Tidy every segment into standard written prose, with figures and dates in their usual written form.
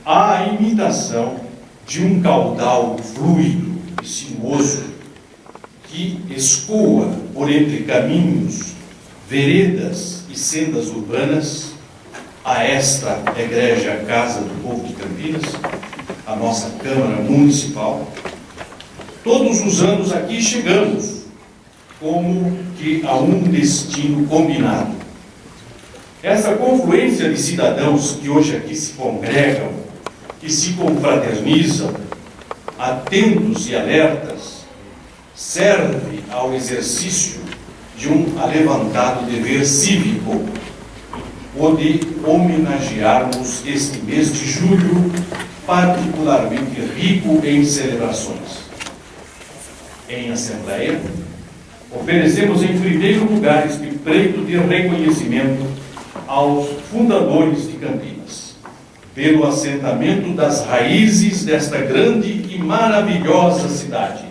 à imitação de um caudal fluido e sinuoso que escoa por entre caminhos, veredas e sendas urbanas a esta egrégia Casa do Povo de Campinas, a nossa Câmara Municipal. Todos os anos aqui chegamos como que a um destino combinado. Essa confluência de cidadãos que hoje aqui se congregam, que se confraternizam, atentos e alertas, serve ao exercício de um alevantado dever cívico, o de homenagearmos este mês de julho, particularmente rico em celebrações. Em Assembleia, oferecemos em primeiro lugar este preito de reconhecimento aos fundadores de Campinas, pelo assentamento das raízes desta grande e maravilhosa cidade,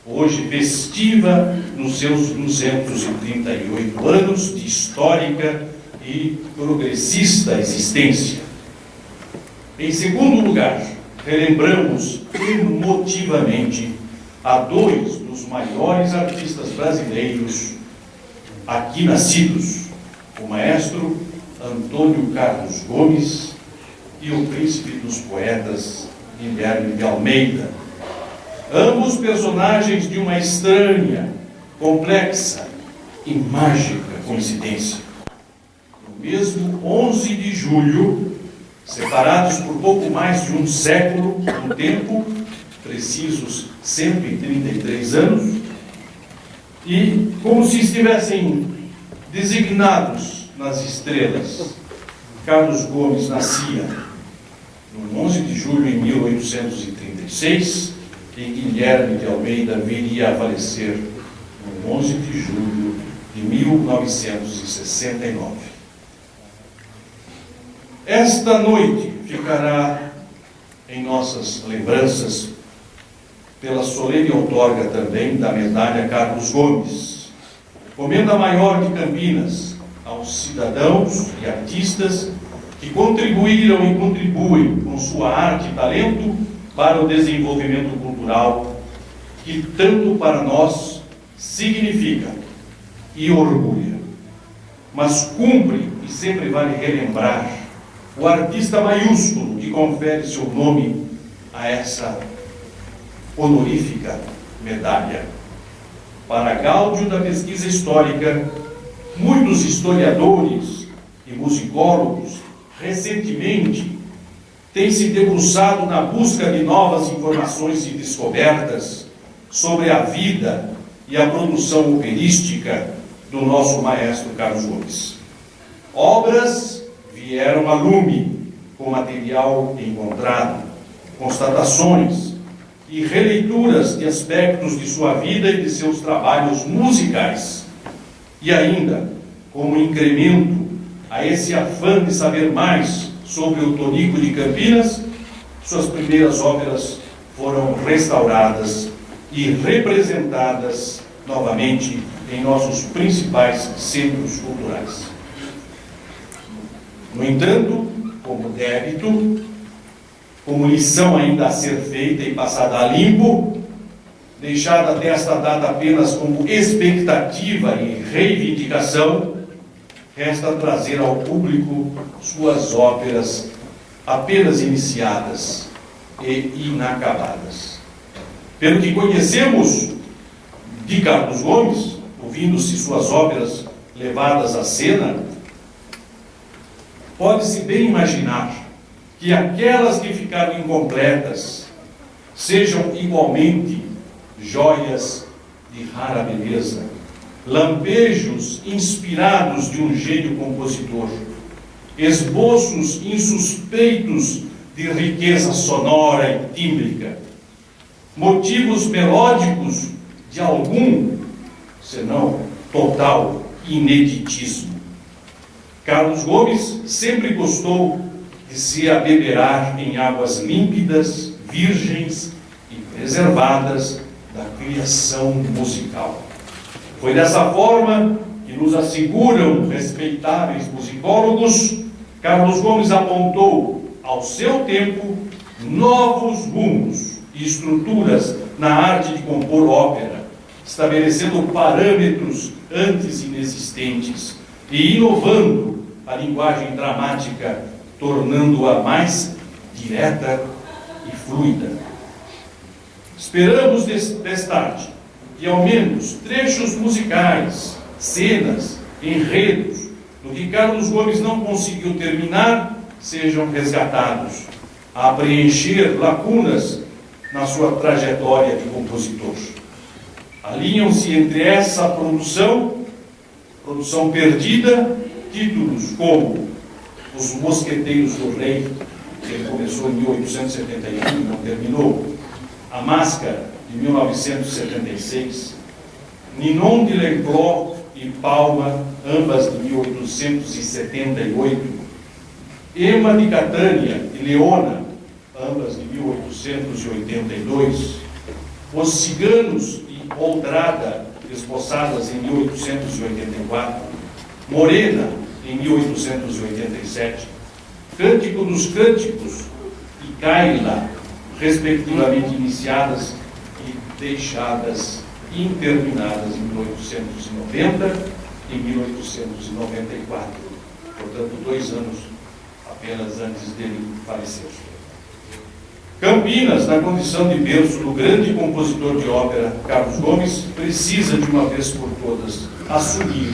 hoje festiva nos seus 238 anos de histórica e progressista existência. Em segundo lugar, relembramos emotivamente a dois dos maiores artistas brasileiros aqui nascidos, o maestro Antônio Carlos Gomes e o príncipe dos poetas Guilherme de Almeida, ambos personagens de uma estranha, complexa e mágica coincidência. No mesmo 11 de julho, separados por pouco mais de um século no tempo, precisos 133 anos, e como se estivessem designados nas estrelas, Carlos Gomes nascia no 11 de julho em 1836 e Guilherme de Almeida viria a falecer no 11 de julho de 1969. Esta noite ficará em nossas lembranças pela solene outorga também da medalha Carlos Gomes, comenda maior de Campinas, aos cidadãos e artistas que contribuíram e contribuem com sua arte e talento para o desenvolvimento cultural que tanto para nós significa e orgulha. Mas cumpre e sempre vale relembrar o artista maiúsculo que confere seu nome a essa honorífica medalha. Para gáudio da pesquisa histórica, muitos historiadores e musicólogos recentemente têm se debruçado na busca de novas informações e descobertas sobre a vida e a produção operística do nosso maestro Carlos Gomes. Obras vieram a lume com material encontrado, constatações e releituras de aspectos de sua vida e de seus trabalhos musicais. E ainda, como incremento a esse afã de saber mais sobre o Tonico de Campinas, suas primeiras óperas foram restauradas e representadas novamente em nossos principais centros culturais. No entanto, como débito, como lição ainda a ser feita e passada a limpo, deixada até esta data apenas como expectativa e reivindicação, resta trazer ao público suas óperas apenas iniciadas e inacabadas. Pelo que conhecemos de Carlos Gomes, ouvindo-se suas óperas levadas à cena, pode-se bem imaginar que aquelas que ficaram incompletas sejam igualmente joias de rara beleza, lampejos inspirados de um gênio compositor, esboços insuspeitos de riqueza sonora e tímbrica, motivos melódicos de algum, senão total, ineditismo. Carlos Gomes sempre gostou de se abeberar em águas límpidas, virgens e preservadas da criação musical. Foi dessa forma que nos asseguram respeitáveis musicólogos, Carlos Gomes apontou ao seu tempo, novos rumos e estruturas na arte de compor ópera, estabelecendo parâmetros antes inexistentes e inovando a linguagem dramática, tornando-a mais direta e fluida. Esperamos destarte que ao menos trechos musicais, cenas, enredos, do que Carlos Gomes não conseguiu terminar, sejam resgatados, a preencher lacunas na sua trajetória de compositor. Alinham-se entre essa produção perdida, títulos como Os Mosqueteiros do Rei, que ele começou em 1871 e não terminou, A Máscara, de 1976, Ninon de L'Enclos e Palma, ambas de 1878, Emma de Catânia e Leona, ambas de 1882, Os Ciganos e Outrada, esboçadas em 1884, Morena, em 1887, Cântico dos Cânticos e Kaila, respectivamente iniciadas e deixadas interminadas em 1890 e 1894, portanto 2 anos apenas antes dele falecer. Campinas, na condição de berço do grande compositor de ópera Carlos Gomes, precisa de uma vez por todas assumir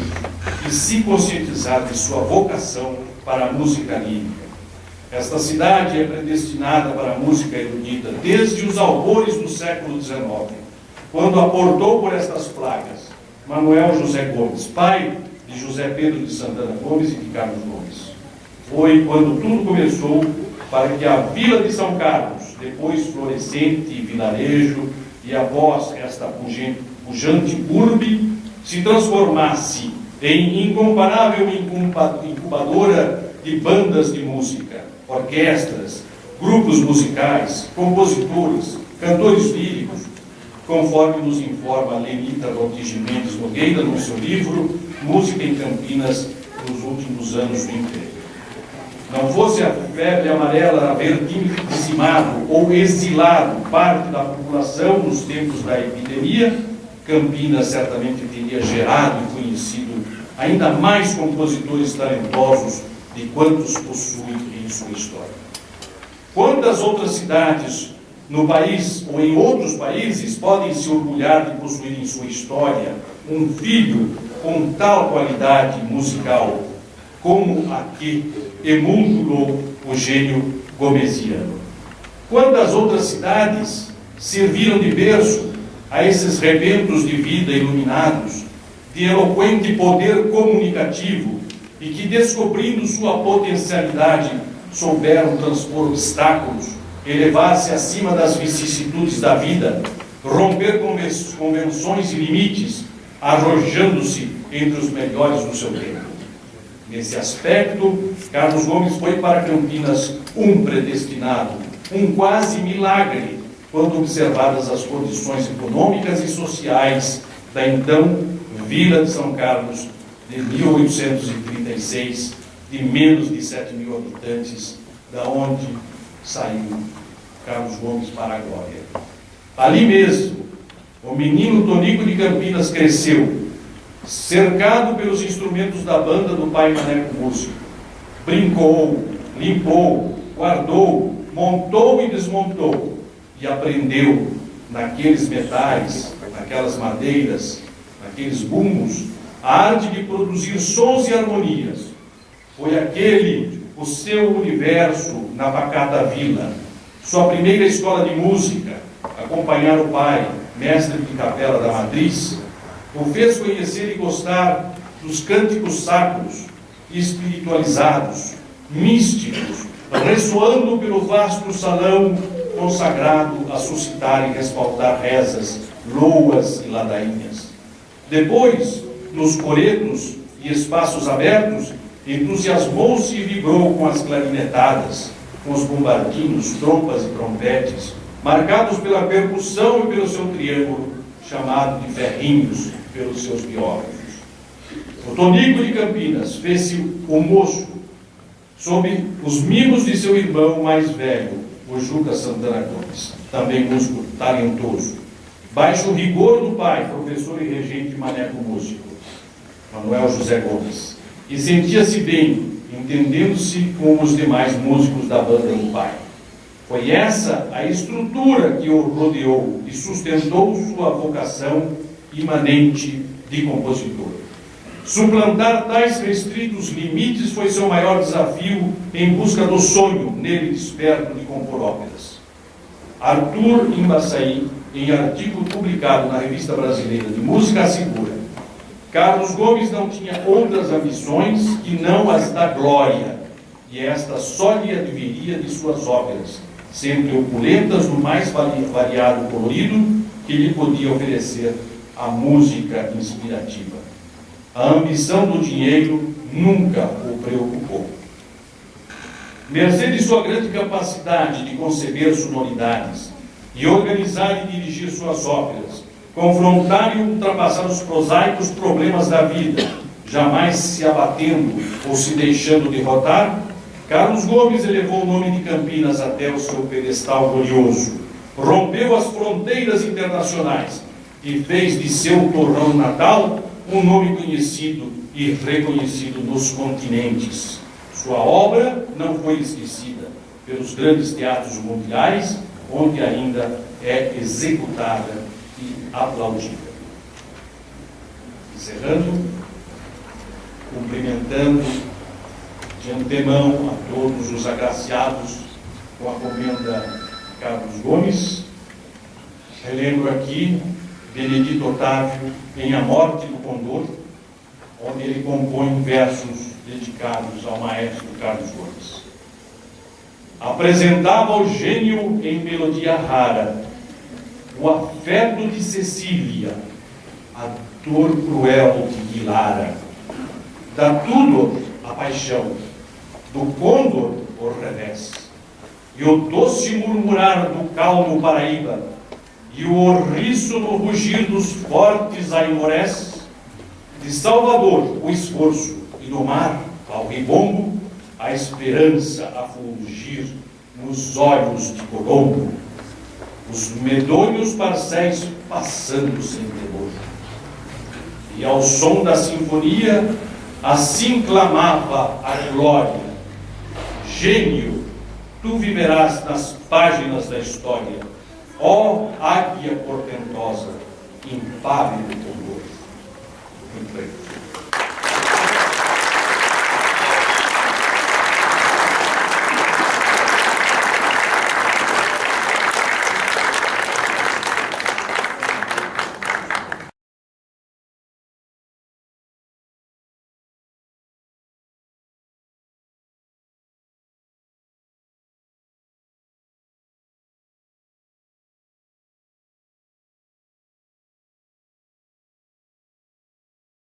e se conscientizar de sua vocação para a música lírica. Esta cidade é predestinada para a música erudita desde os albores do século XIX, quando aportou por estas plagas Manuel José Gomes, pai de José Pedro de Santana Gomes e de Carlos Gomes. Foi quando tudo começou para que a Vila de São Carlos, depois florescente vilarejo, e após esta pujante urbe, se transformasse em incomparável incubadora de bandas de música, orquestras, grupos musicais, compositores, cantores líricos, conforme nos informa Lenita Ortiz Mendes Nogueira no seu livro Música em Campinas nos últimos anos do Império. Não fosse a febre amarela haver dizimado ou exilado parte da população nos tempos da epidemia, Campinas certamente teria gerado e conhecido ainda mais compositores talentosos de quantos possui em sua história. Quantas outras cidades no país ou em outros países podem se orgulhar de possuir em sua história um filho com tal qualidade musical como a que emulou o gênio gomesiano? Quantas outras cidades serviram de berço a esses rebentos de vida iluminados, de eloquente poder comunicativo, e que, descobrindo sua potencialidade, souberam transpor obstáculos, elevar-se acima das vicissitudes da vida, romper convenções e limites, arrojando-se entre os melhores do seu tempo? Nesse aspecto, Carlos Gomes foi para Campinas um predestinado, um quase milagre, quando observadas as condições econômicas e sociais da então Vila de São Carlos, de 1836, de menos de 7.000 habitantes, da onde saiu Carlos Gomes para a glória. Ali mesmo, o menino Tonico de Campinas cresceu, cercado pelos instrumentos da banda do pai Maneco Músico. Brincou, limpou, guardou, montou e desmontou, e aprendeu naqueles metais, naquelas madeiras, naqueles bumbos, a arte de produzir sons e harmonias. Foi aquele o seu universo na pacata vila, sua primeira escola de música, acompanhar o pai, mestre de capela da matriz, o fez conhecer e gostar dos cânticos sacros, espiritualizados, místicos, ressoando pelo vasto salão consagrado a suscitar e respaldar rezas, loas e ladainhas. Depois, nos coretos e espaços abertos, entusiasmou-se e vibrou com as clarinetadas, com os bombardinos, trompas e trompetes, marcados pela percussão e pelo seu triângulo, chamado de ferrinhos pelos seus biógrafos. O Tonico de Campinas fez-se o moço, sob os mimos de seu irmão mais velho, o Juca Santana Gomes, também músico talentoso, baixo o rigor do pai, professor e regente maneco músico, Manuel José Gomes, e sentia-se bem, entendendo-se com os demais músicos da banda do pai. Foi essa a estrutura que o rodeou e sustentou sua vocação imanente de compositor. Suplantar tais restritos limites foi seu maior desafio em busca do sonho nele desperto de compor óperas. Arthur Imbaçaí, em artigo publicado na Revista Brasileira de Música, assegura: Carlos Gomes não tinha outras ambições que não as da glória, e esta só lhe adviria de suas óperas, sempre opulentas do mais variado colorido que lhe podia oferecer a música inspirativa. A ambição do dinheiro nunca o preocupou. Mercê de sua grande capacidade de conceber sonoridades e organizar e dirigir suas óperas, confrontar e ultrapassar os prosaicos problemas da vida, jamais se abatendo ou se deixando derrotar, Carlos Gomes elevou o nome de Campinas até o seu pedestal glorioso, rompeu as fronteiras internacionais e fez de seu torrão natal um nome conhecido e reconhecido nos continentes. Sua obra não foi esquecida pelos grandes teatros mundiais, onde ainda é executada e aplaudida. Encerrando, cumprimentando de antemão a todos os agraciados com a comenda Carlos Gomes, relembro aqui Benedito Otávio em A Morte do Condor, onde ele compõe versos dedicados ao maestro Carlos Gomes. Apresentava o gênio em melodia rara, o afeto de Cecília, a dor cruel de Guilara. Da Tudor a paixão, do Condor o revés, e o doce murmurar do calmo Paraíba, e o orriço no rugir dos fortes aimorés, de Salvador o esforço, e do mar ao ribombo, a esperança a fulgir nos olhos de Colombo, os medonhos parcéis passando sem temor. E ao som da sinfonia, assim clamava a glória: Gênio, tu viverás nas páginas da história, ó águia portentosa, impávido condor. Muito bem.